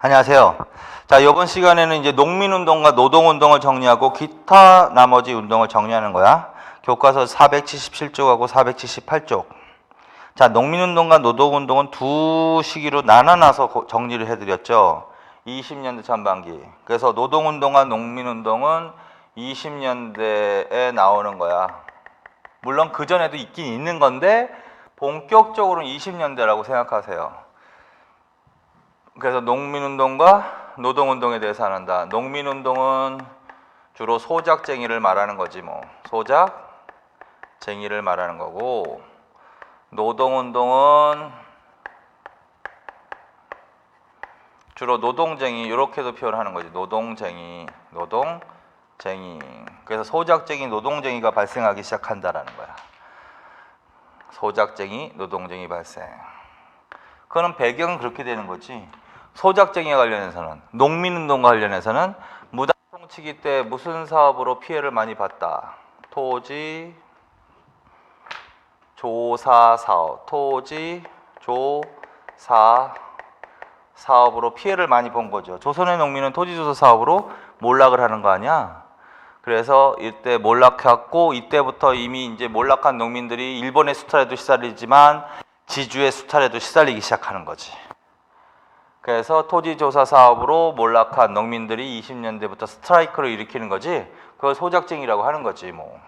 안녕하세요. 자, 이번 시간에는 이제 농민운동과 노동운동을 정리하고 기타 나머지 운동을 정리하는 거야. 교과서 477쪽하고 478쪽. 자, 농민운동과 노동운동은 두 시기로 나눠놔서 정리를 해드렸죠. 20년대 전반기. 그래서 노동운동과 농민운동은 20년대에 나오는 거야. 물론 그전에도 있긴 있는 건데 본격적으로는 20년대라고 생각하세요. 그래서 농민운동과 노동운동에 대해서 한다. 농민운동은 주로 소작쟁이를 말하는 거지 뭐. 소작쟁이를 말하는 거고, 노동운동은 주로 노동쟁이, 이렇게도 표현하는 거지. 노동쟁이. 그래서 소작쟁이, 노동쟁이가 발생하기 시작한다라는 거야. 소작쟁이, 노동쟁이 발생. 그거는 배경은 그렇게 되는 거지. 소작쟁이와 관련해서는, 농민운동과 관련해서는 무당 통치기 때 무슨 사업으로 피해를 많이 봤다. 토지 조사 사업, 토지 조사 사업으로 피해를 많이 본 거죠. 조선의 농민은 토지 조사 사업으로 몰락을 하는 거 아니야. 그래서 이때 몰락했고, 이때부터 이미 이제 몰락한 농민들이 일본의 수탈에도 시달리지만 지주의 수탈에도 시달리기 시작하는 거지. 그래서 토지조사 사업으로 몰락한 농민들이 20년대부터 스트라이크를 일으키는 거지. 그걸 소작쟁이라고 하는 거지 뭐.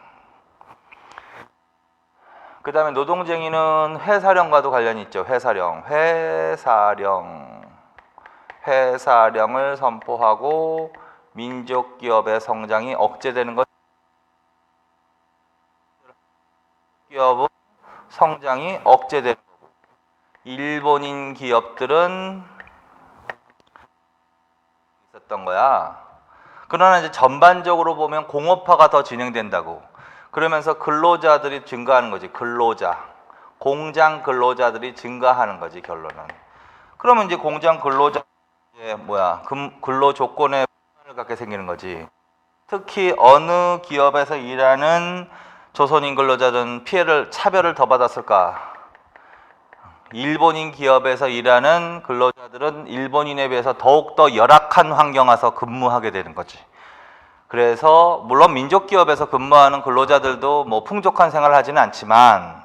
그 다음에 노동쟁이는 회사령과도 관련이 있죠. 회사령을 선포하고 민족기업의 성장이 억제되는 것. 기업은 성장이 억제되는 거고, 일본인 기업들은 있었던 거야. 그러나 이제 전반적으로 보면 공업화가 더 진행된다고. 그러면서 근로자들이 증가하는 거지. 공장 근로자들이 증가하는 거지, 결론은. 그러면 이제 공장 근로자 근로 조건에 불만을 갖게 생기는 거지. 특히 어느 기업에서 일하는 조선인 근로자들은 차별을 더 받았을까? 일본인 기업에서 일하는 근로자들은 일본인에 비해서 더욱더 열악한 환경에서 근무하게 되는 거지. 그래서 물론 민족기업에서 근무하는 근로자들도 뭐 풍족한 생활을 하지는 않지만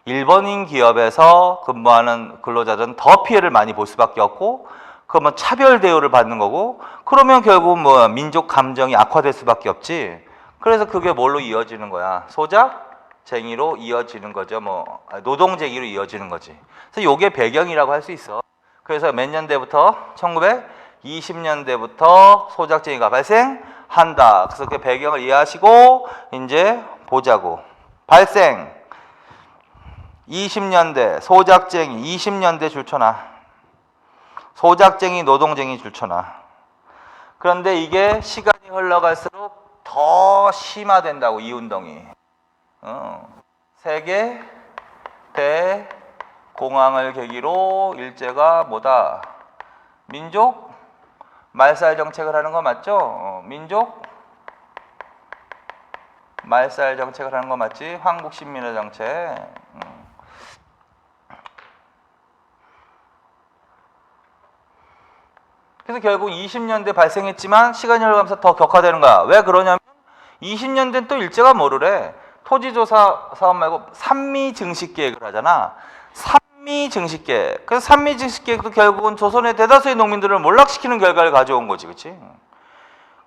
일본인 기업에서 근무하는 근로자들은 더 피해를 많이 볼 수밖에 없고, 그러면 차별 대우를 받는 거고, 그러면 결국 뭐 민족 감정이 악화될 수밖에 없지. 그래서 그게 뭘로 이어지는 거야? 소작쟁이로 이어지는 거죠. 뭐 노동쟁이로 이어지는 거지. 그래서 이게 배경이라고 할 수 있어. 그래서 몇 년대부터? 1920년대부터 소작쟁이가 발생한다. 그래서 그 배경을 이해하시고 이제 보자고. 발생 20년대 소작쟁이, 20년대 줄쳐놔. 소작쟁이, 노동쟁이 줄쳐놔. 그런데 이게 시간이 흘러갈수록 더 심화된다고, 이 운동이. 세계 대공황을 계기로 일제가 뭐다? 민족 말살 정책을 하는 거 맞죠? 민족 말살 정책을 하는 거 맞지? 황국신민의 정책. 그래서 결국 20년대 발생했지만 시간이 흘러가면서 더 격화되는 거야. 왜 그러냐면 20년대는 또 일제가 뭐를 해? 토지조사 사업 말고 산미증식계획을 하잖아. 산미증식계획. 그래서 산미증식계획도 결국은 조선의 대다수의 농민들을 몰락시키는 결과를 가져온 거지, 그렇지?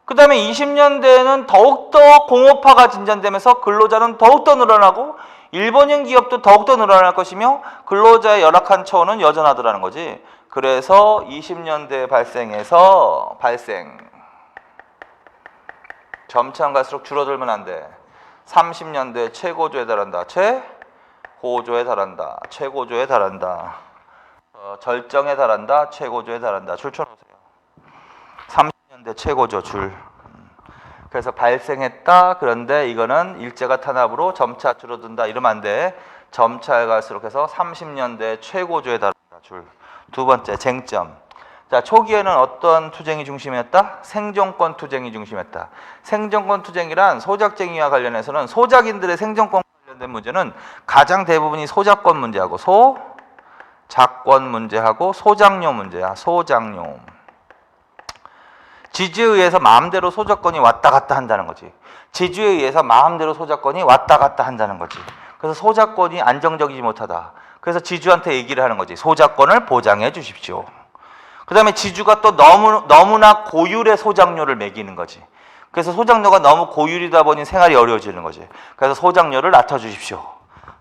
그 다음에 20년대에는 더욱더 공업화가 진전되면서 근로자는 더욱더 늘어나고 일본인 기업도 더욱더 늘어날 것이며 근로자의 열악한 처우는 여전하더라는 거지. 그래서 20년대 점차 갈수록 줄어들면 안 돼. 30년대 최고조에 달한다. 최고조에 달한다. 절정에 달한다. 최고조에 달한다. 줄 쳐놓으세요. 30년대 최고조 줄. 그래서 발생했다. 그런데 이거는 일제가 탄압으로 점차 줄어든다. 이러면 안 돼. 점차 갈수록 해서 30년대 최고조에 달한다. 줄. 두 번째 쟁점. 자, 초기에는 어떤 투쟁이 중심이었다? 생존권 투쟁이 중심이었다. 생존권 투쟁이란 소작쟁이와 관련해서는 소작인들의 생존권 관련된 문제는 가장 대부분이 소작권 문제하고 소작권 문제하고 소장료 문제야. 소장료. 지주에 의해서 마음대로 소작권이 왔다 갔다 한다는 거지. 지주에 의해서 마음대로 소작권이 왔다 갔다 한다는 거지. 그래서 소작권이 안정적이지 못하다. 그래서 지주한테 얘기를 하는 거지. 소작권을 보장해 주십시오. 그 다음에 지주가 또 너무나 고율의 소작료를 매기는 거지. 그래서 소작료가 너무 고율이다 보니 생활이 어려워지는 거지. 그래서 소작료를 낮춰주십시오.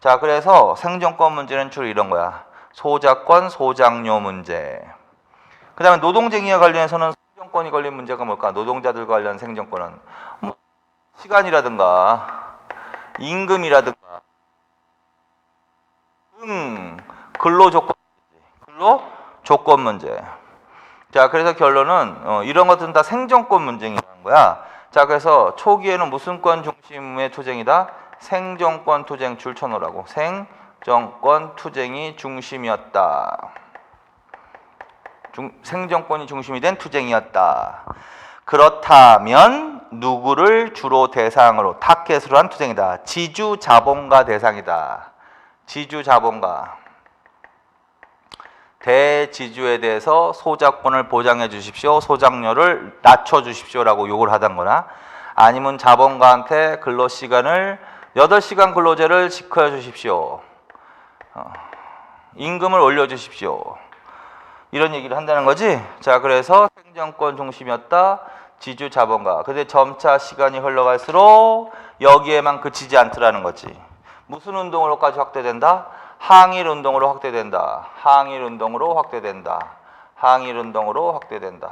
자, 그래서 생존권 문제는 주로 이런 거야. 소작권, 소작료 문제. 그 다음에 노동쟁이와 관련해서는 생존권이 걸린 문제가 뭘까? 노동자들과 관련 생존권은 뭐 시간이라든가 임금이라든가 근로조건 문제. 자, 그래서 결론은 이런 것들은 다 생존권 문제라는 거야. 자, 그래서 초기에는 무슨 권 중심의 투쟁이다? 생존권 투쟁 줄 쳐놓으라고. 생존권 투쟁이 중심이었다. 생존권이 중심이 된 투쟁이었다. 그렇다면 누구를 주로 대상으로 타켓으로 한 투쟁이다. 지주자본가 대상이다. 지주자본가. 대지주에 대해서 소작권을 보장해 주십시오. 소작료를 낮춰 주십시오라고 요구를 하던거나 아니면 자본가한테 근로시간을 8시간 근로제를 시켜 주십시오. 임금을 올려 주십시오. 이런 얘기를 한다는 거지. 자, 그래서 생존권 중심이었다. 지주자본가. 근데 점차 시간이 흘러갈수록 여기에만 그치지 않더라는 거지. 무슨 운동으로까지 확대된다? 항일운동으로 확대된다. 항일운동으로 확대된다. 항일운동으로 확대된다.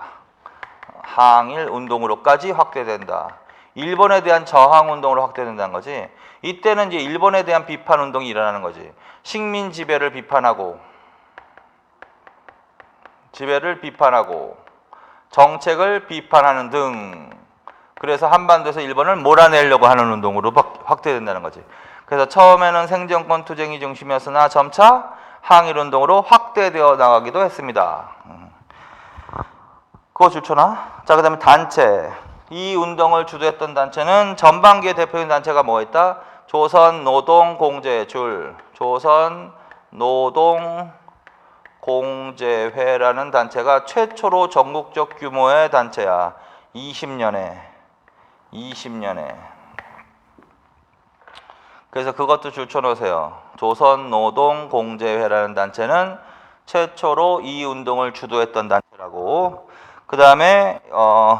항일운동으로까지 확대된다. 일본에 대한 저항운동으로 확대된다는 거지. 이때는 이제 일본에 대한 비판운동이 일어나는 거지. 식민 지배를 비판하고 정책을 비판하는 등 그래서 한반도에서 일본을 몰아내려고 하는 운동으로 확대된다는 거지. 그래서 처음에는 생존권 투쟁이 중심이었으나 점차 항일운동으로 확대되어 나가기도 했습니다. 그거 줄쳐나? 자, 그 다음에 단체. 이 운동을 주도했던 단체는 전반기의 대표적인 단체가 뭐가 있다? 조선노동공제줄. 조선노동공제회라는 단체가 최초로 전국적 규모의 단체야. 20년에. 그래서 그것도 줄쳐놓으세요. 조선노동공제회라는 단체는 최초로 이 운동을 주도했던 단체라고. 그 다음에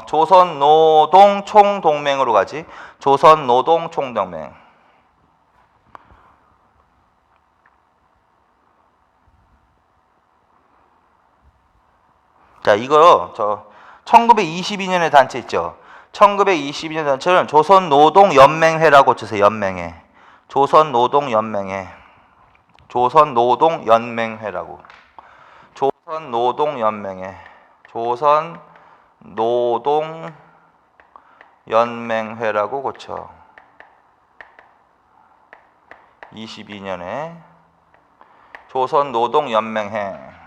조선노동총동맹으로 가지. 조선노동총동맹. 자, 이거 1922년에 단체 있죠. 1922년 단체는 조선노동연맹회라고 치세요. 연맹회. 조선노동연맹회. 조선노동연맹회라고. 조선노동연맹회. 조선노동연맹회라고 고쳐. 22년에 조선노동연맹회.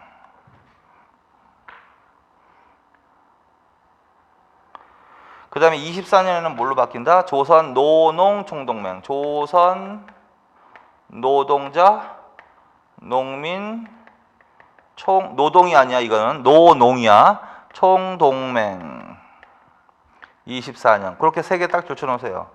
그 다음에 24년에는 뭘로 바뀐다? 조선노농총동맹. 조선노동자, 농민, 노동이 아니야. 이거는 노농이야. 총동맹. 24년. 그렇게 세 개 딱 줄쳐놓으세요.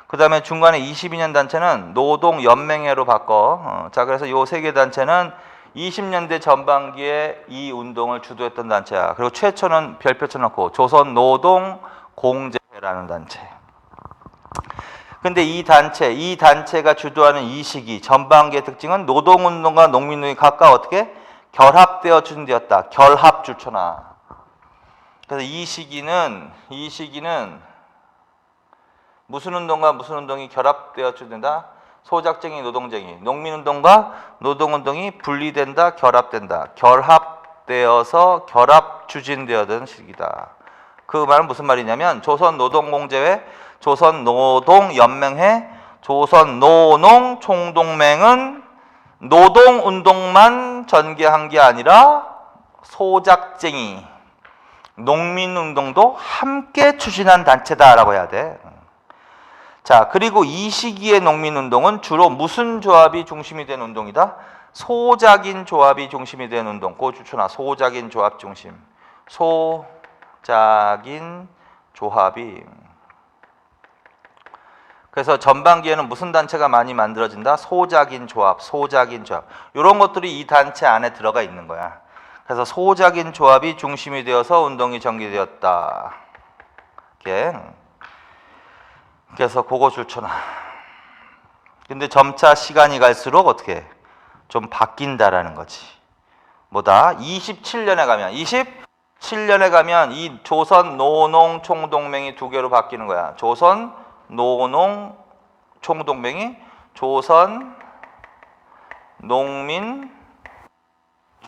그 다음에 중간에 22년 단체는 노동연맹회로 바꿔. 자, 그래서 요 세 개 단체는 20년대 전반기에 이 운동을 주도했던 단체야. 그리고 최초는 별표 쳐놓고 조선노동공제회라는 단체. 근데 이 단체가 주도하는 이 시기 전반기의 특징은 노동운동과 농민운동이 각각 어떻게 결합되어 추진되었다. 결합 줄쳐놔. 그래서 이 시기는 무슨 운동과 무슨 운동이 결합되어 추진된다? 소작쟁이, 노동쟁이. 농민운동과 노동운동이 분리된다, 결합된다. 결합되어서 결합 추진되어던 시기다. 그 말은 무슨 말이냐면 조선노동공제회, 조선노동연맹회, 조선노농총동맹은 노동운동만 전개한 게 아니라 소작쟁이, 농민운동도 함께 추진한 단체다라고 해야 돼. 자, 그리고 이 시기의 농민운동은 주로 무슨 조합이 중심이 된 운동이다? 소작인 조합이 중심이 된 운동. 그거 추천하. 소작인 조합 중심. 소작인 조합이. 그래서 전반기에는 무슨 단체가 많이 만들어진다? 소작인 조합, 소작인 조합. 이런 것들이 이 단체 안에 들어가 있는 거야. 그래서 소작인 조합이 중심이 되어서 운동이 전개되었다. 이렇게. 그래서 그거 줄쳐놔. 근데 점차 시간이 갈수록 어떻게 좀 바뀐다라는 거지. 뭐다? 27년에 가면 이 조선 노농 총동맹이 두 개로 바뀌는 거야. 조선 노농 총동맹이 조선 농민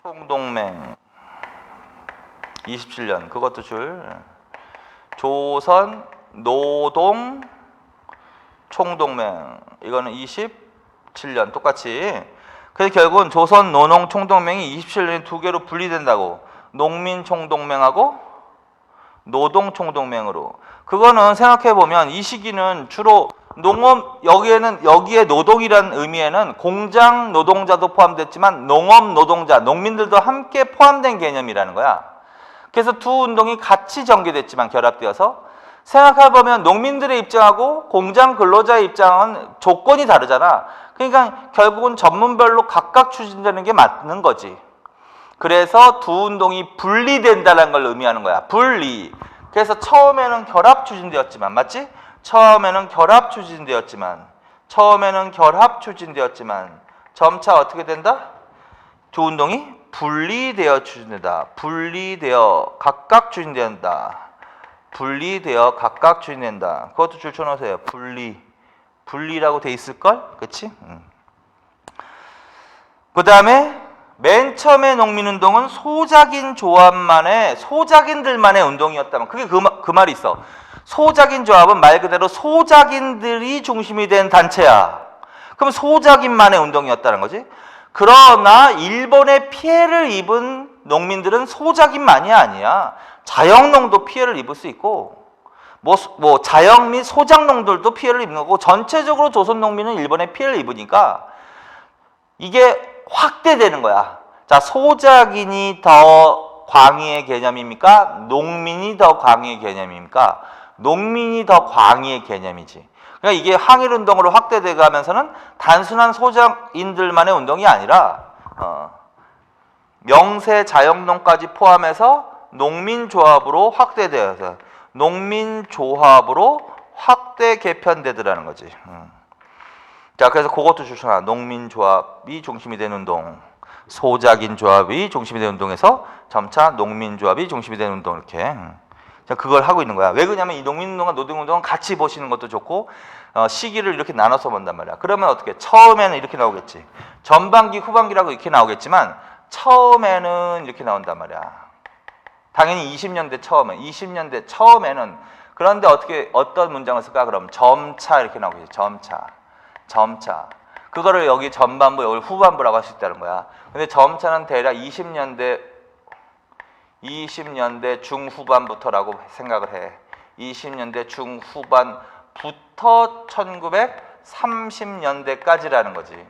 총동맹. 27년 그것도 줄. 조선 노동 총동맹 이거는 27년 똑같이. 그래서 결국은 조선 노농 총동맹이 27년에 두 개로 분리된다고. 농민 총동맹하고 노동 총동맹으로. 그거는 생각해 보면 이 시기는 주로 농업, 여기에 노동이라는 의미에는 공장 노동자도 포함됐지만 농업 노동자, 농민들도 함께 포함된 개념이라는 거야. 그래서 두 운동이 같이 전개됐지만 결합되어서 생각해보면 농민들의 입장하고 공장 근로자의 입장은 조건이 다르잖아. 그러니까 결국은 전문별로 각각 추진되는 게 맞는 거지. 그래서 두 운동이 분리된다는 걸 의미하는 거야. 분리. 그래서 처음에는 결합 추진되었지만, 맞지? 처음에는 결합 추진되었지만 점차 어떻게 된다? 두 운동이 분리되어 추진된다. 분리되어 각각 추진된다. 그것도 줄쳐놓으세요. 분리라고 돼 있을걸? 그치? 그 다음에 맨 처음에 농민운동은 소작인들만의 운동이었다면, 그게 그 말이 있어. 소작인 조합은 말 그대로 소작인들이 중심이 된 단체야. 그럼 소작인만의 운동이었다는 거지. 그러나 일본에 피해를 입은 농민들은 소작인만이 아니야. 자영농도 피해를 입을 수 있고, 자영 및 소작농들도 피해를 입는 거고, 전체적으로 조선 농민은 일본에 피해를 입으니까 이게 확대되는 거야. 자, 소작인이 더 광의의 개념입니까? 농민이 더 광의의 개념입니까? 농민이 더 광의의 개념이지. 그러니까 이게 항일운동으로 확대돼 가면서는 단순한 소작인들만의 운동이 아니라 명세 자영농까지 포함해서 농민조합으로 확대되어서 농민조합으로 확대 개편되더라는 거지. 자, 그래서 그것도 추천하. 농민조합이 중심이 된 운동, 소작인 조합이 중심이 된 운동에서 점차 농민조합이 중심이 된 운동 이렇게. 자, 그걸 하고 있는 거야. 왜 그러냐면 이 농민운동과 노동운동은 같이 보시는 것도 좋고 시기를 이렇게 나눠서 본단 말이야. 그러면 어떻게? 처음에는 이렇게 나오겠지. 전반기, 후반기라고 이렇게 나오겠지만 처음에는 이렇게 나온단 말이야. 당연히 20년대 처음에는. 그런데 어떤 문장을 쓸까? 그럼 점차 이렇게 나오겠지. 점차. 그거를 여기 전반부, 여기 후반부라고 할 수 있다는 거야. 근데 점차는 대략 20년대 중후반부터라고 생각을 해. 20년대 중후반부터 1930년대까지라는 거지.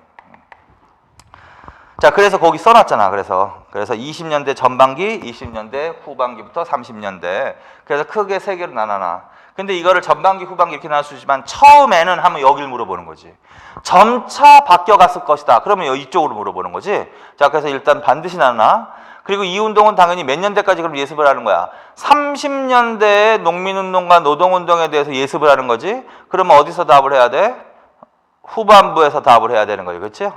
자, 그래서 거기 써놨잖아. 그래서 20년대 전반기, 20년대 후반기부터 30년대. 그래서 크게 세 개로 나눠놔. 근데 이거를 전반기, 후반기 이렇게 나눌 수 있지만 처음에는 하면 여길 물어보는 거지. 점차 바뀌어갔을 것이다. 그러면 이쪽으로 물어보는 거지. 자, 그래서 일단 반드시 나눠. 그리고 이 운동은 당연히 몇 년대까지 그럼 예습을 하는 거야. 30년대의 농민운동과 노동운동에 대해서 예습을 하는 거지. 그러면 어디서 답을 해야 돼? 후반부에서 답을 해야 되는 거지. 그렇지?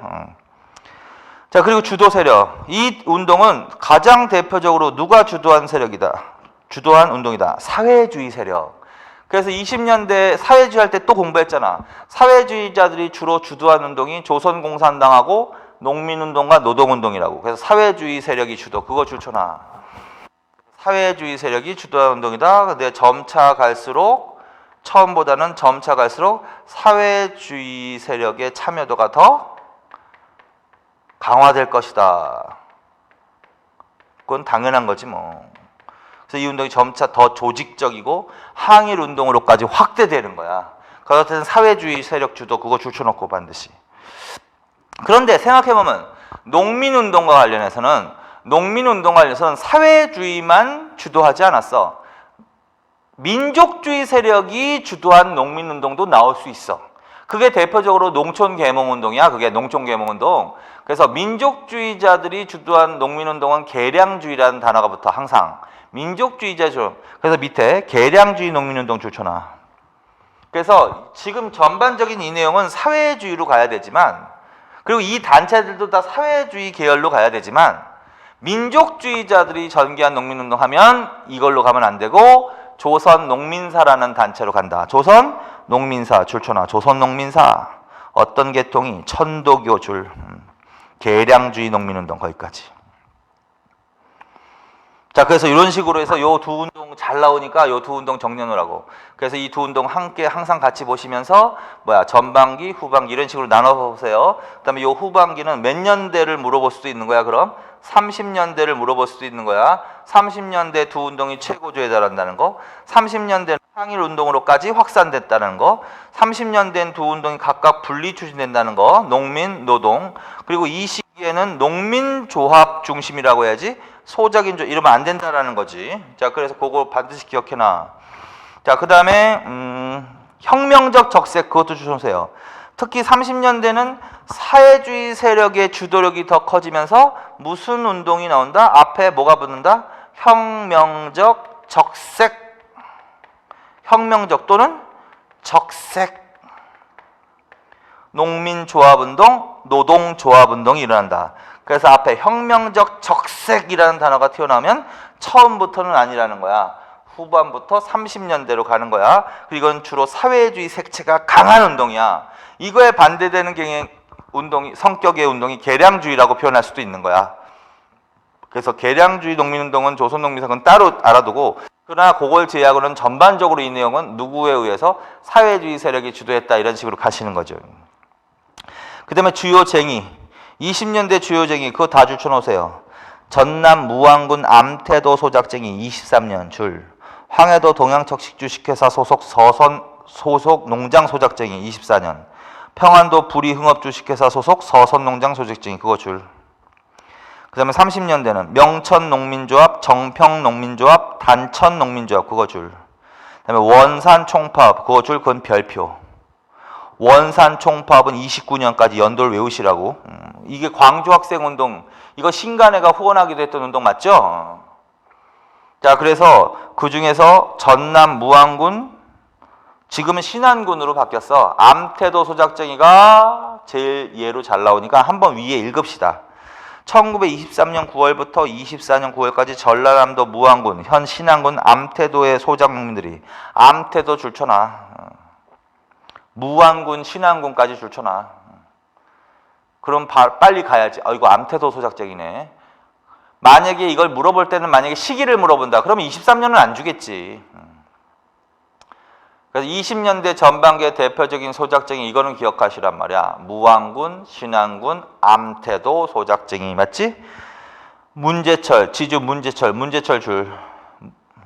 자, 그리고 주도 세력. 이 운동은 가장 대표적으로 누가 주도한 운동이다. 사회주의 세력. 그래서 20년대 사회주의 할 때 또 공부했잖아. 사회주의자들이 주로 주도한 운동이 조선공산당하고 농민운동과 노동운동이라고. 그래서 사회주의 세력이 주도. 그거 줄쳐놔. 사회주의 세력이 주도한 운동이다. 근데 처음보다는 점차 갈수록 사회주의 세력의 참여도가 더 강화될 것이다. 그건 당연한 거지 뭐. 그래서 이 운동이 점차 더 조직적이고 항일 운동으로까지 확대되는 거야. 그 같은 사회주의 세력 주도 그거 줄쳐놓고 반드시. 그런데 생각해보면 농민운동과 관련해서는 사회주의만 주도하지 않았어. 민족주의 세력이 주도한 농민운동도 나올 수 있어. 그게 대표적으로 농촌계몽운동이야. 그게 농촌계몽운동. 그래서 민족주의자들이 주도한 농민운동은 계량주의라는 단어가 붙어. 항상 민족주의자죠. 그래서 밑에 계량주의 농민운동 줄쳐놔. 그래서 지금 전반적인 이 내용은 사회주의로 가야 되지만, 그리고 이 단체들도 다 사회주의 계열로 가야 되지만, 민족주의자들이 전개한 농민운동 하면 이걸로 가면 안 되고 조선농민사라는 단체로 간다. 조선농민사 줄쳐놔. 조선농민사 어떤 계통이? 천도교 줄. 계량주의 농민운동 거기까지. 자, 그래서 이런 식으로 해서 요 두 운동 잘 나오니까 요 두 운동 정리하라고. 그래서 이 두 운동 함께 항상 같이 보시면서 전반기, 후반기 이런 식으로 나눠 보세요. 그다음에 요 후반기는 몇 년대를 물어볼 수도 있는 거야. 그럼 30년대를 물어볼 수도 있는 거야. 30년대 두 운동이 최고조에 달한다는 거. 30년대는 항일 운동으로까지 확산됐다는 거. 30년대는 두 운동이 각각 분리 추진된다는 거. 농민, 노동. 그리고 이 시기에는 농민조합 중심이라고 해야지. 소작인조 이러면 안 된다라는 거지. 자, 그래서 그거 반드시 기억해놔. 자, 그 다음에 혁명적 적색 그것도 주셔보세요. 특히 30년대는 사회주의 세력의 주도력이 더 커지면서 무슨 운동이 나온다? 앞에 뭐가 붙는다? 혁명적 적색. 혁명적 또는 적색. 농민조합운동, 노동조합운동이 일어난다. 그래서 앞에 혁명적 적색이라는 단어가 튀어나오면 처음부터는 아니라는 거야. 후반부터 30년대로 가는 거야. 그리고 이건 주로 사회주의 색채가 강한 운동이야. 이거에 반대되는 경향 운동이, 성격의 운동이 계량주의라고 표현할 수도 있는 거야. 그래서 계량주의 농민운동은 조선농민사건 따로 알아두고, 그러나 그걸 제외하고는 전반적으로 이 내용은 누구에 의해서 사회주의 세력이 주도했다 이런 식으로 가시는 거죠. 그 다음에 주요 쟁의, 20년대 주요 쟁의 그거 다 줄쳐놓으세요. 전남 무안군 암태도 소작쟁이 23년 줄, 황해도 동양척식주식회사 소속 농장 소작쟁이 24년, 평안도 부리흥업주식회사 소속 서선농장 소작쟁이 그거 줄. 그 다음에 30년대는 명천농민조합, 정평농민조합, 단천농민조합 그거 줄. 그 다음에 원산총파업 그거 줄. 그건 별표. 원산총파업은 29년까지 연도를 외우시라고. 이게 광주학생운동, 이거 신간회가 후원하기도 했던 운동 맞죠? 자, 그래서 그 중에서 전남 무안군, 지금은 신안군으로 바뀌었어. 암태도 소작쟁이가 제일 예로 잘 나오니까 한번 위에 읽읍시다. 1923년 9월부터 24년 9월까지 전라남도 무안군, 현 신안군 암태도의 소작농민들이, 암태도 줄쳐놔. 무안군, 신안군까지 줄쳐놔. 그럼 빨리 가야지. 이거 암태도 소작쟁이네. 만약에 이걸 물어볼 때는 만약에 시기를 물어본다. 그러면 23년은 안 주겠지. 그래서 20년대 전반기의 대표적인 소작쟁이 이거는 기억하시란 말이야. 무안군, 신안군, 암태도 소작쟁이 맞지? 문제철, 지주 문제철 줄.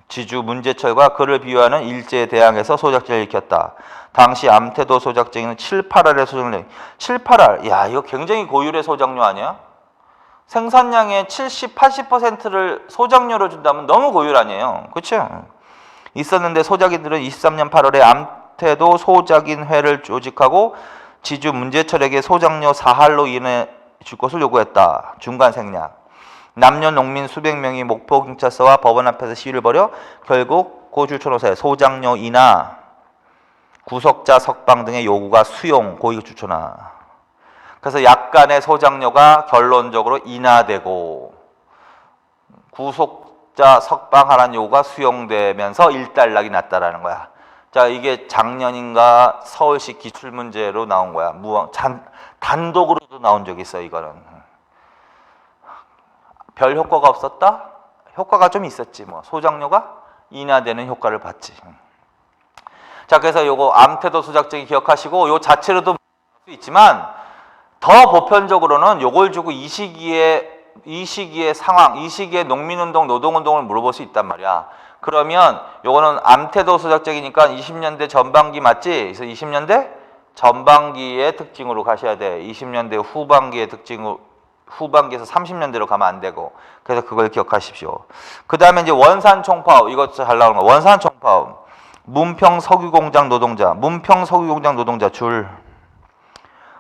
지주 문제철과 그를 비유하는 일제에 대항해서 소작쟁이를 일으켰다. 당시 암태도 소작쟁이는 7, 8알의 소작료. 7, 8알. 야, 이거 굉장히 고율의 소작료 아니야? 생산량의 70, 80%를 소작료로 준다면 너무 고율 아니에요. 그렇죠? 있었는데 소작인들은 23년 8월에 암태도 소작인회를 조직하고 지주 문제철에게 소작료 4할로 인해 줄 것을 요구했다. 중간 생략. 남녀농민 수백 명이 목포경찰서와 법원 앞에서 시위를 벌여 결국 고주초노사에 소작료 인하, 구속자 석방 등의 요구가 수용, 고익 주초나. 그래서 약간의 소작료가 결론적으로 인하되고 구속자 석방하라는 요구가 수용되면서 일단락이 났다라는 거야. 자, 이게 작년인가 서울시 기출문제로 나온 거야. 단독으로도 나온 적이 있어. 이거는 별 효과가 없었다? 효과가 좀 있었지. 소작료가 인하되는 효과를 봤지. 자, 그래서 요거 암태도 소작쟁이 기억하시고 요 자체로도 수 있지만 더 보편적으로는 요걸 주고 이 시기의 상황, 이 시기의 농민운동, 노동운동을 물어볼 수 있단 말이야. 그러면 요거는 암태도 소작쟁이니까 20년대 전반기 맞지? 그래서 20년대 전반기의 특징으로 가셔야 돼. 20년대 후반기의 특징으로 후반기에서 30년대로 가면 안 되고, 그래서 그걸 기억하십시오. 그 다음에 이제 원산 총파업, 이거 잘 나오는 거. 원산 총파업. 문평 석유공장 노동자, 문평 석유공장 노동자 줄.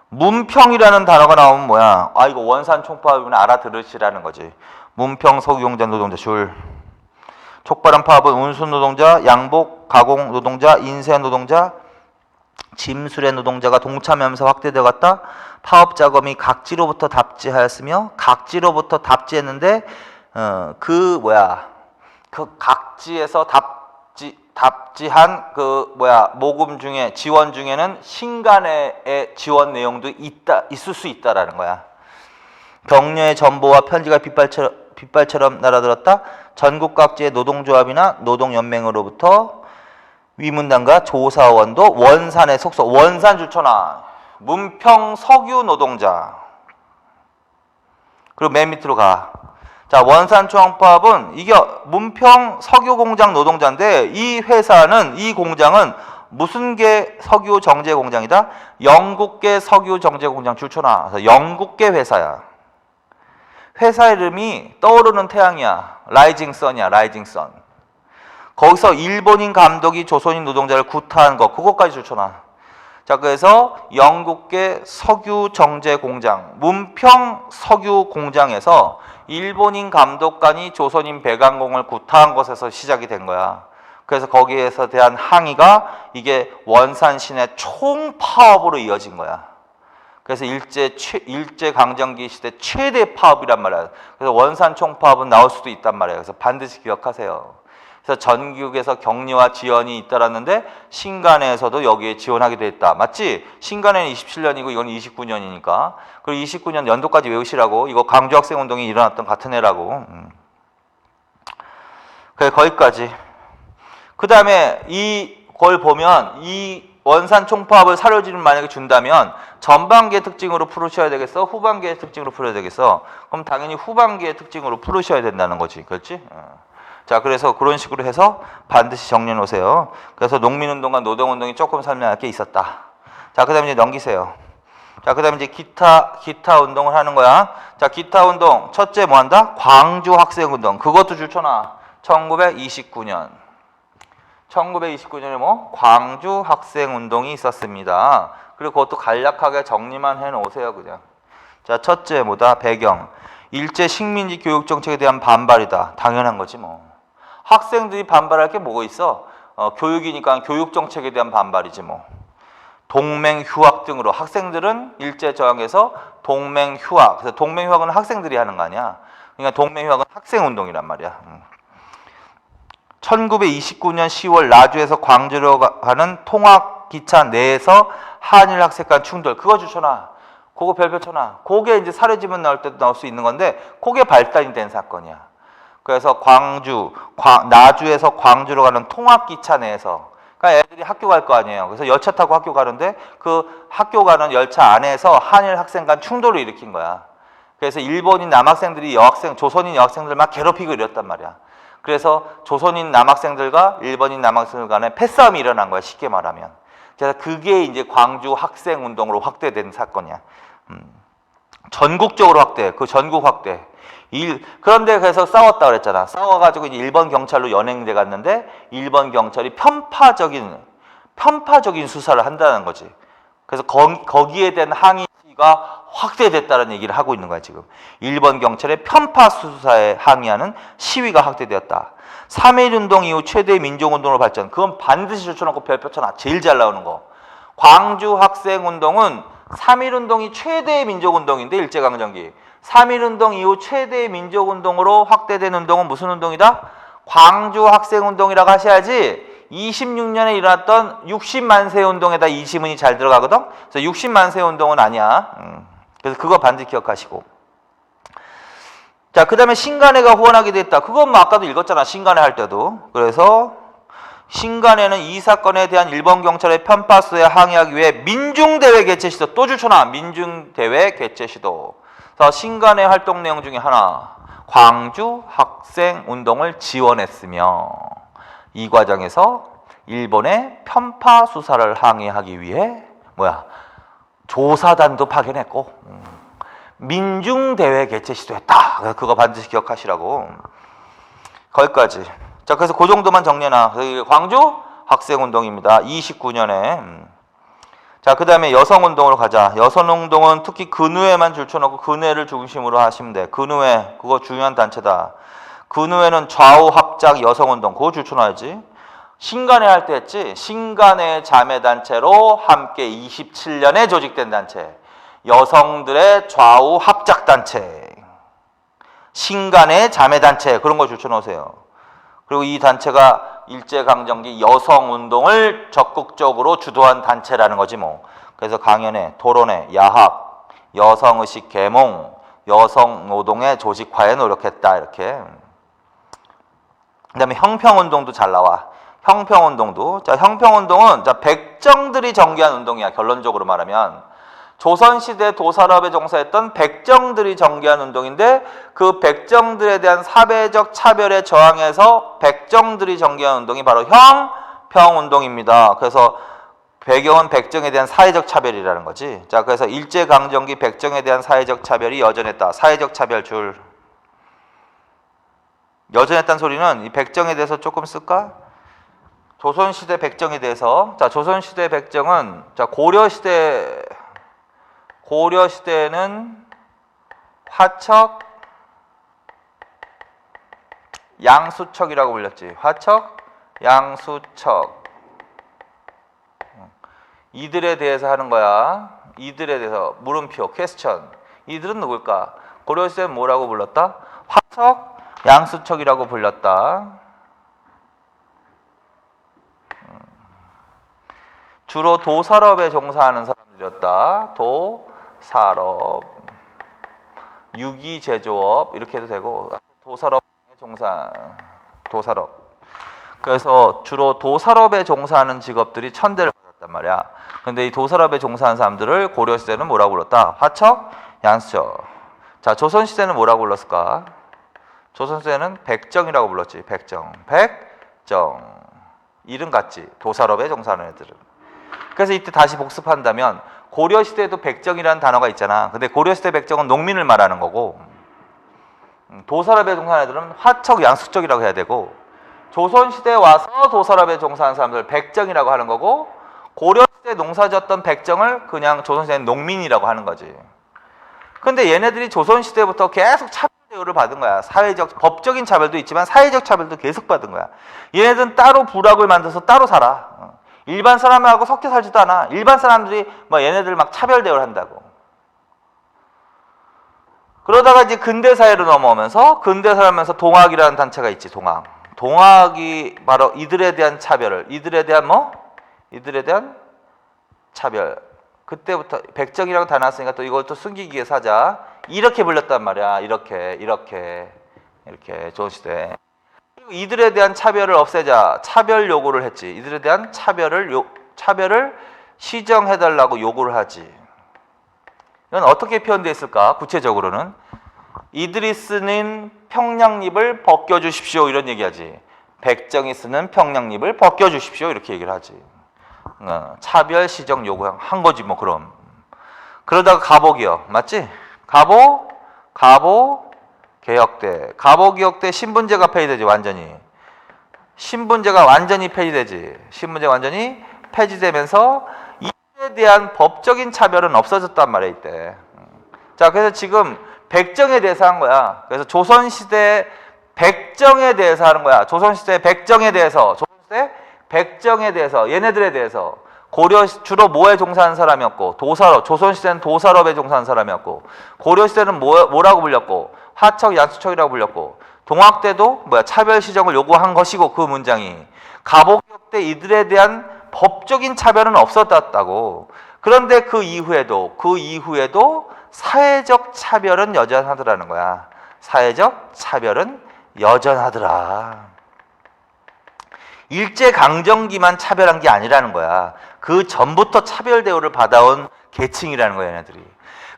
문평이라는 단어가 나오면 뭐야? 아, 이거 원산 총파업이면 알아들으시라는 거지. 문평 석유공장 노동자 줄. 촉발한 파업은 운수 노동자, 양복 가공 노동자, 인쇄 노동자, 짐수레 노동자가 동참하면서 확대되어 갔다. 파업 자금이 각지로부터 답지하였으며, 각지로부터 답지했는데 그 각지에서 답지한 모금 중에 지원 중에는 신간의 지원 내용도 있을 수 있다라는 거야. 격려의 전보와 편지가 빗발처럼 날아들었다. 전국 각지의 노동조합이나 노동연맹으로부터 위문단과 조사원도 원산에 속속. 원산 주천하 문평 석유 노동자. 그리고 맨 밑으로 가. 자, 원산 총파업은 이게 문평 석유 공장 노동자인데, 이 회사는, 이 공장은 무슨 계 석유 정제 공장이다? 영국계 석유 정제 공장 주천하. 그래서 영국계 회사야. 회사 이름이 떠오르는 태양이야. 라이징 선이야. 라이징 선. 거기서 일본인 감독이 조선인 노동자를 구타한 거, 그것까지 주천하. 자, 그래서 영국계 석유 정제 공장, 문평 석유 공장에서 일본인 감독관이 조선인 배관공을 구타한 것에서 시작이 된 거야. 그래서 거기에서 대한 항의가 이게 원산신의 총파업으로 이어진 거야. 그래서 일제강점기 시대 최대 파업이란 말이야. 그래서 원산 총파업은 나올 수도 있단 말이에요. 그래서 반드시 기억하세요. 그래서 전국에서 격려와 지원이 잇따랐는데 신간에서도 여기에 지원하게 됐다. 맞지? 신간에는 27년이고 이건 29년이니까. 그리고 29년 연도까지 외우시라고. 이거 광주학생운동이 일어났던 같은 해라고. 그래, 거기까지. 그 다음에 이걸 보면 이 원산 총파업을 사료지를 만약에 준다면 전반기의 특징으로 풀으셔야 되겠어? 후반기의 특징으로 풀어야 되겠어? 그럼 당연히 후반기의 특징으로 풀으셔야 된다는 거지. 그렇지? 자, 그래서 그런 식으로 해서 반드시 정리해 놓으세요. 그래서 농민운동과 노동운동이 조금 설명할 게 있었다. 자, 그 다음에 이제 넘기세요. 자, 그 다음에 이제 기타 운동을 하는 거야. 자, 기타 운동. 첫째 뭐 한다? 광주 학생운동. 그것도 주천하. 1929년. 1929년에 뭐? 광주 학생운동이 있었습니다. 그리고 그것도 간략하게 정리만 해 놓으세요, 그냥. 자, 첫째 뭐다? 배경. 일제 식민지 교육 정책에 대한 반발이다. 당연한 거지 뭐. 학생들이 반발할 게 뭐가 있어? 교육이니까 교육 정책에 대한 반발이지 뭐. 동맹 휴학 등으로 학생들은 일제 저항에서 동맹 휴학. 그래서 동맹 휴학은 학생들이 하는 거 아니야. 그러니까 동맹 휴학은 학생 운동이란 말이야. 1929년 10월 나주에서 광주로 가는 통학 기차 내에서 한일 학생 간 충돌. 그거 주천하. 그거 별표 쳐놔. 그게 이제 사례지문 나올 때도 나올 수 있는 건데, 그게 발단이 된 사건이야. 그래서 나주에서 광주로 가는 통학기차 내에서, 그러니까 애들이 학교 갈 거 아니에요. 그래서 열차 타고 학교 가는데 그 학교 가는 열차 안에서 한일 학생 간 충돌을 일으킨 거야. 그래서 일본인 남학생들이 조선인 여학생들 막 괴롭히고 이랬단 말이야. 그래서 조선인 남학생들과 일본인 남학생들 간에 패싸움이 일어난 거야, 쉽게 말하면. 그래서 그게 이제 광주 학생 운동으로 확대된 사건이야. 전국적으로 확대, 그 전국 확대. 그런데 그래서 싸웠다 그랬잖아. 싸워가지고 이제 일본 경찰로 연행돼 갔는데 일본 경찰이 편파적인 수사를 한다는 거지. 그래서 거기에 대한 항의가 확대됐다는 얘기를 하고 있는 거야 지금. 일본 경찰의 편파 수사에 항의하는 시위가 확대되었다. 3.1운동 이후 최대 민족운동으로 발전. 그건 반드시 줄쳐놓고 별표 쳐놔. 제일 잘 나오는 거. 광주 학생운동은 3.1운동이 최대의 민족운동인데, 일제강점기. 3.1운동 이후 최대의 민족운동으로 확대된 운동은 무슨 운동이다? 광주 학생운동이라고 하셔야지 26년에 일어났던 60만세 운동에다 이 지문이 잘 들어가거든? 그래서 60만세 운동은 아니야. 그래서 그거 반드시 기억하시고. 자, 그 다음에 신간회가 후원하게 됐다. 그건 뭐 아까도 읽었잖아. 신간회 할 때도. 그래서 신간회는 이 사건에 대한 일본 경찰의 편파수에 항의하기 위해 민중대회 개최 시도. 또 줄쳐놔. 민중대회 개최 시도. 그래서 신간회 활동 내용 중에 하나. 광주 학생운동을 지원했으며 이 과정에서 일본의 편파 수사를 항의하기 위해 조사단도 파견했고 민중대회 개최 시도했다. 그거 반드시 기억하시라고. 거기까지. 자, 그래서 그 정도만 정리해놔. 광주 학생운동입니다. 29년에. 자, 그 다음에 여성운동으로 가자. 여성운동은 특히 근우회만 줄쳐놓고 근우회를 중심으로 하시면 돼. 근우회, 그거 중요한 단체다. 근우회는 좌우합작 여성운동, 그거 줄쳐놔야지. 신간회 할 때 했지. 신간회 자매단체로 함께 27년에 조직된 단체. 여성들의 좌우합작단체. 신간회 자매단체, 그런 거 줄쳐놓으세요. 그리고 이 단체가 일제강점기 여성운동을 적극적으로 주도한 단체라는 거지 뭐. 그래서 강연회, 토론회, 야학, 여성의식 계몽, 여성노동의 조직화에 노력했다 이렇게. 그 다음에 형평운동도 잘 나와. 형평운동도. 자, 형평운동은 자 백정들이 전개한 운동이야. 결론적으로 말하면. 조선시대 도산업에 종사했던 백정들이 전개한 운동인데 그 백정들에 대한 사회적 차별에 저항해서 백정들이 전개한 운동이 바로 형평운동입니다. 그래서 배경은 백정에 대한 사회적 차별이라는 거지. 자, 그래서 일제강점기 백정에 대한 사회적 차별이 여전했다. 사회적 차별 줄. 여전했다는 소리는 이 백정에 대해서 조금 쓸까? 조선시대 백정에 대해서. 자, 조선시대 백정은 자 고려시대는 화척, 양수척이라고 불렸지. 화척, 양수척. 이들에 대해서 하는 거야. 이들에 대해서 물음표, 퀘스천. 이들은 누굴까? 고려시대는 뭐라고 불렀다? 화척, 양수척이라고 불렸다. 주로 도산업에 종사하는 사람들이었다. 도산업, 유기제조업 이렇게 해도 되고 도산업에 종사, 도산업. 그래서 주로 도산업에 종사하는 직업들이 천대를 받았단 말이야. 근데 이 도산업에 종사하는 사람들을 고려시대는 뭐라고 불렀다? 화척, 양수척. 자, 조선시대는 뭐라고 불렀을까? 조선시대는 백정이라고 불렀지. 백정. 백정. 이름 같지. 도산업에 종사하는 애들은. 그래서 이때 다시 복습한다면 고려시대에도 백정이라는 단어가 있잖아. 근데 고려시대 백정은 농민을 말하는 거고 도산업에 종사하는 애들은 화척, 양수척이라고 해야 되고 조선시대에 와서 도산업에 종사하는 사람들 백정이라고 하는 거고 고려시대에 농사졌던 백정을 그냥 조선시대는 농민이라고 하는 거지. 근데 얘네들이 조선시대부터 계속 차별 대우를 받은 거야. 사회적, 법적인 차별도 있지만 사회적 차별도 계속 받은 거야. 얘네들은 따로 부락을 만들어서 따로 살아. 일반 사람하고 섞여 살지도 않아. 일반 사람들이 뭐 얘네들 막 차별 대우를 한다고. 그러다가 이제 근대사회로 넘어오면서 근대사회면서 동학이라는 단체가 있지. 동학이 바로 이들에 대한 차별을, 이들에 대한 뭐? 이들에 대한 차별. 그때부터 백정이라고 다 나왔으니까 또 이걸 또 숨기기 위해서 하자. 이렇게 불렸단 말이야. 이렇게 조선시대. 그리고 이들에 대한 차별을 없애자. 차별 요구를 했지. 이들에 대한 차별을 시정해달라고 요구를 하지. 이건 어떻게 표현되어 있을까? 구체적으로는 이들이 쓰는 평양립을 벗겨주십시오 이런 얘기하지. 백정이 쓰는 평양립을 벗겨주십시오 이렇게 얘기를 하지. 차별 시정 요구한 거지 뭐. 그럼 그러다가 가보기요, 맞지? 가보 개혁대, 가보개혁대 신분제가 폐지되지. 완전히 신분제가 완전히 폐지되지. 신분제가 완전히 폐지되면서 이에 대한 법적인 차별은 없어졌단 말이야 이때. 자, 그래서 지금 백정에 대해서 한 거야. 그래서 조선시대 백정에 대해서 하는 거야. 조선시대 백정에 대해서, 조선시대 백정에 대해서, 얘네들에 대해서. 고려 주로 뭐에 종사하는 사람이었고, 도산업, 조선시대는 도산업에 종사하는 사람이었고, 고려시대는 뭐라고 불렸고, 화척, 양수척이라고 불렸고, 동학 때도 차별 시정을 요구한 것이고, 그 문장이 가보개혁 때 이들에 대한 법적인 차별은 없었다고. 그런데 그 이후에도 사회적 차별은 여전하더라는 거야. 사회적 차별은 여전하더라. 일제강점기만 차별한 게 아니라는 거야. 그 전부터 차별 대우를 받아온 계층이라는 거야, 얘네들이.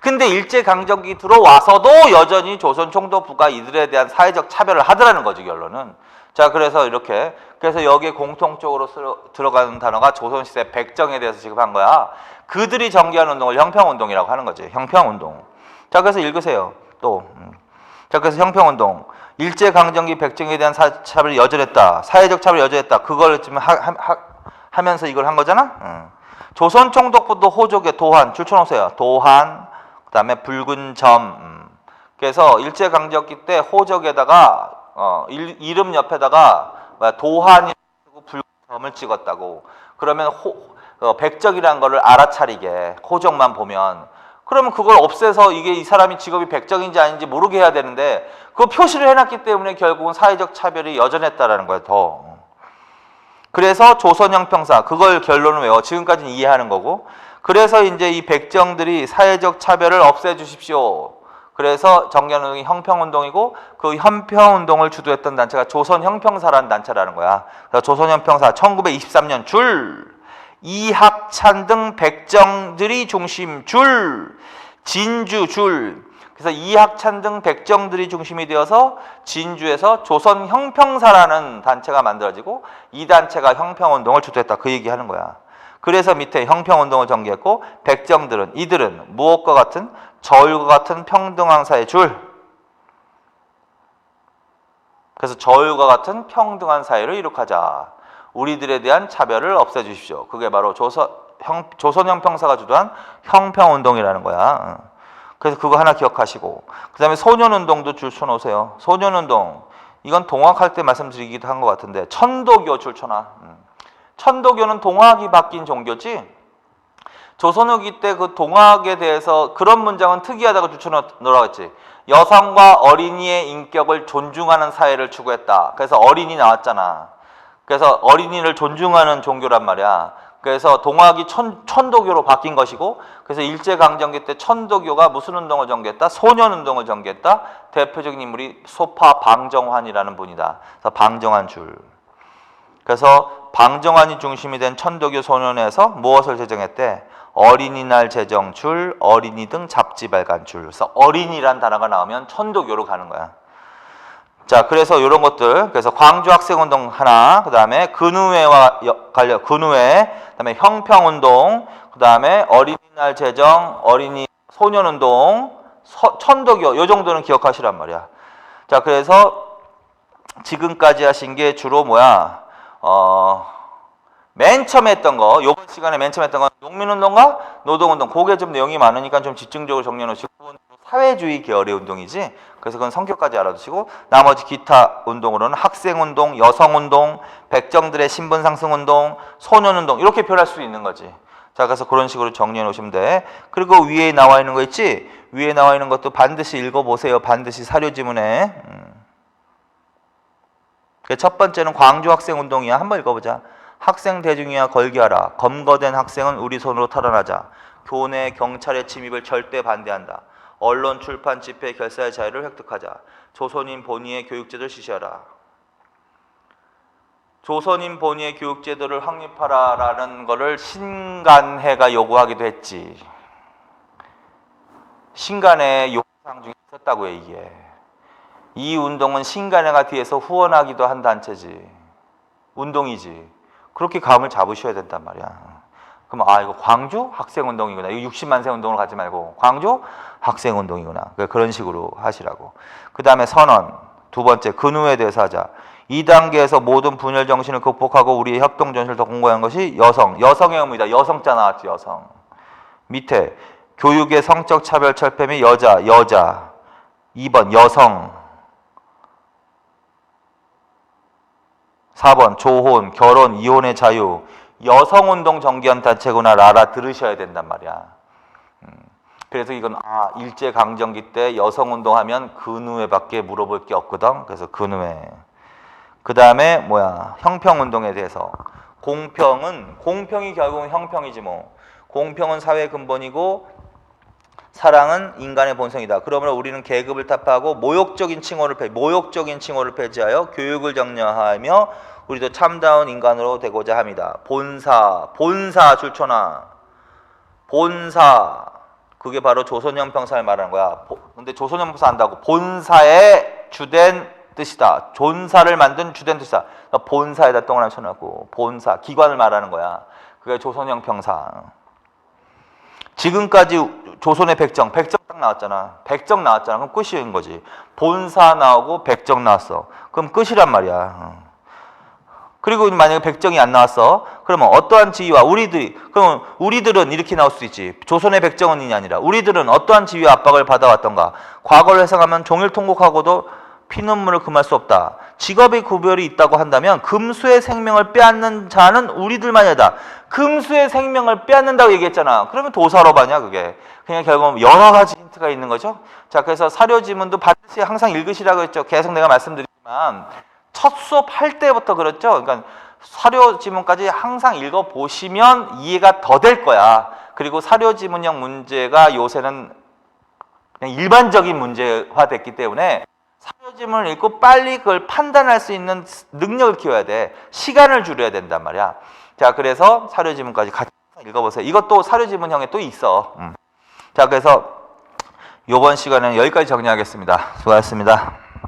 근데 일제강점기 들어와서도 여전히 조선 총독부가 이들에 대한 사회적 차별을 하더라는 거지, 결론은. 자, 그래서 이렇게, 그래서 여기에 공통적으로 들어가는 단어가 조선시대 백정에 대해서 지금 한 거야. 그들이 전개한 운동을 형평운동이라고 하는 거지. 형평운동. 자, 그래서 읽으세요. 또. 자, 그래서 형평운동. 일제강점기 백정에 대한 차별이 여전했다. 사회적 차별이 여전했다. 그걸 지금 하면서 이걸 한 거잖아. 조선총독부도 호족의 도한, 줄쳐놓으세요. 도한, 그 다음에 붉은 점. 그래서 일제강점기 때 호적에다가 이름 옆에다가 도한이 붉은 점을 찍었다고. 그러면 백정이라는 거를 알아차리게 호적만 보면, 그러면 그걸 없애서 이게 이 사람이 직업이 백정인지 아닌지 모르게 해야 되는데 그거 표시를 해놨기 때문에 결국은 사회적 차별이 여전했다라는 거예요. 더. 그래서 조선형평사, 그걸 결론을 외워. 지금까지는 이해하는 거고. 그래서 이제 이 백정들이 사회적 차별을 없애주십시오. 그래서 정년운동이 형평운동이고, 그 형평운동을 주도했던 단체가 조선형평사라는 단체라는 거야. 그래서 조선형평사 1923년 이학찬 등 백정들이 중심 진주 그래서 이학찬 등 백정들이 중심이 되어서 진주에서 조선형평사라는 단체가 만들어지고, 이 단체가 형평운동을 주도했다. 그 얘기하는 거야. 그래서 밑에 형평운동을 전개했고, 백정들은 이들은 무엇과 같은 저울과 같은 평등한 사회 그래서 저울과 같은 평등한 사회를 이룩하자. 우리들에 대한 차별을 없애주십시오. 그게 바로 조선형평사가 주도한 형평운동이라는 거야. 그래서 그거 하나 기억하시고, 그 다음에 소년운동도 줄쳐놓으세요. 소년운동, 이건 동학할 때 말씀드리기도 한 것 같은데, 천도교 줄쳐놔. 천도교는 동학이 바뀐 종교지. 조선 후기 때 그 동학에 대해서 그런 문장은 특이하다고 줄쳐놓으라고 했지. 여성과 어린이의 인격을 존중하는 사회를 추구했다. 그래서 어린이 나왔잖아. 그래서 어린이를 존중하는 종교란 말이야. 그래서 동학이 천도교로 바뀐 것이고, 그래서 일제강점기 때 천도교가 무슨 운동을 전개했다? 소년운동을 전개했다. 대표적인 인물이 소파 방정환이라는 분이다. 그래서 방정환 줄. 그래서 방정환이 중심이 된 천도교 소년에서 무엇을 제정했대? 어린이날 제정 줄, 어린이 등 잡지 발간 줄. 그래서 어린이란 단어가 나오면 천도교로 가는 거야. 자, 그래서 이런 것들, 그래서 광주 학생운동 하나, 그 다음에 근우회와 관련, 근우회, 그 다음에 형평운동, 그 다음에 어린이날 제정, 어린이 소년운동, 천도교, 요 정도는 기억하시란 말이야. 자, 그래서 지금까지 하신 게 주로 뭐야? 맨 처음에 했던 거, 요번 시간에 맨 처음에 했던 건 농민운동과 노동운동, 그게 좀 내용이 많으니까 좀 집중적으로 정리해 놓으시고, 사회주의 계열의 운동이지. 그래서 그건 성격까지 알아두시고, 나머지 기타 운동으로는 학생운동, 여성운동, 백정들의 신분 상승운동, 소년운동, 이렇게 표현할 수 있는 거지. 자, 그래서 그런 식으로 정리해 놓으시면 돼. 그리고 위에 나와 있는 거 있지? 위에 나와 있는 것도 반드시 읽어보세요. 반드시 사료지문에. 첫 번째는 광주 학생운동이야. 한번 읽어보자. 학생 대중이야 걸기하라. 검거된 학생은 우리 손으로 탈환하자. 교내 경찰의 침입을 절대 반대한다. 언론, 출판, 집회, 결사의 자유를 획득하자. 조선인 본위의 교육제도를 실시하라. 조선인 본위의 교육제도를 확립하라라는 거를 신간회가 요구하기도 했지. 신간회 요구사항 중에 있었다고요, 이게. 이 운동은 신간회가 뒤에서 후원하기도 한 단체지. 운동이지. 그렇게 감을 잡으셔야 된단 말이야. 그럼 이거 광주 학생운동이구나. 이거 60만 세 운동을 가지 말고 광주 학생운동이구나. 그런 식으로 하시라고. 그 다음에 선언. 두 번째, 근우에 대해서 하자. 2단계에서 모든 분열 정신을 극복하고 우리의 협동 정신을 더 공고한 것이 여성의 의무이다. 여성자 나왔지, 여성. 밑에 교육의 성적 차별 철폐 및 여자. 2번 여성. 4번 조혼, 결혼, 이혼의 자유. 여성운동 정기한 단체구나 알아들으셔야 된단 말이야. 그래서 이건 일제강점기 때 여성운동하면 근우회밖에 물어볼 게 없거든. 그래서 근우회. 그 다음에 형평운동에 대해서. 공평이 결국은 형평이지 뭐. 공평은 사회 근본이고 사랑은 인간의 본성이다. 그러므로 우리는 계급을 타파하고 모욕적인 칭호를 폐지하여 교육을 정려하며 우리도 참다운 인간으로 되고자 합니다. 본사 줄쳐놔. 본사. 그게 바로 조선형평사를 말하는 거야. 근데 조선형평사 한다고 본사의 주된 뜻이다. 존사를 만든 주된 뜻이다. 본사에다 동그라미 쳐놓고 본사, 기관을 말하는 거야. 그게 조선형평사. 지금까지 조선의 백정 딱 나왔잖아. 백정 나왔잖아. 그럼 끝인 거지. 본사 나오고 백정 나왔어. 그럼 끝이란 말이야. 그리고 만약에 백정이 안 나왔어. 그러면 어떠한 지위와 그러면 우리들은 이렇게 나올 수 있지. 조선의 백정원이 아니라 우리들은 어떠한 지위와 압박을 받아왔던가. 과거를 회상하면 종일 통곡하고도 피눈물을 금할 수 없다. 직업의 구별이 있다고 한다면 금수의 생명을 빼앗는 자는 우리들만이다. 금수의 생명을 빼앗는다고 얘기했잖아. 그러면 도사로바냐 그게. 그냥 결국 여러 가지 힌트가 있는 거죠. 자, 그래서 사료지문도 반드시 항상 읽으시라고 했죠. 계속 내가 말씀드리지만 첫 수업 할 때부터 그랬죠. 그러니까 사료지문까지 항상 읽어보시면 이해가 더 될 거야. 그리고 사료지문형 문제가 요새는 그냥 일반적인 문제화됐기 때문에 사료지문을 읽고 빨리 그걸 판단할 수 있는 능력을 키워야 돼. 시간을 줄여야 된단 말이야. 자, 그래서 사료지문까지 같이 읽어보세요. 이것도 사료지문형에 또 있어. 자, 그래서 이번 시간에는 여기까지 정리하겠습니다. 수고하셨습니다.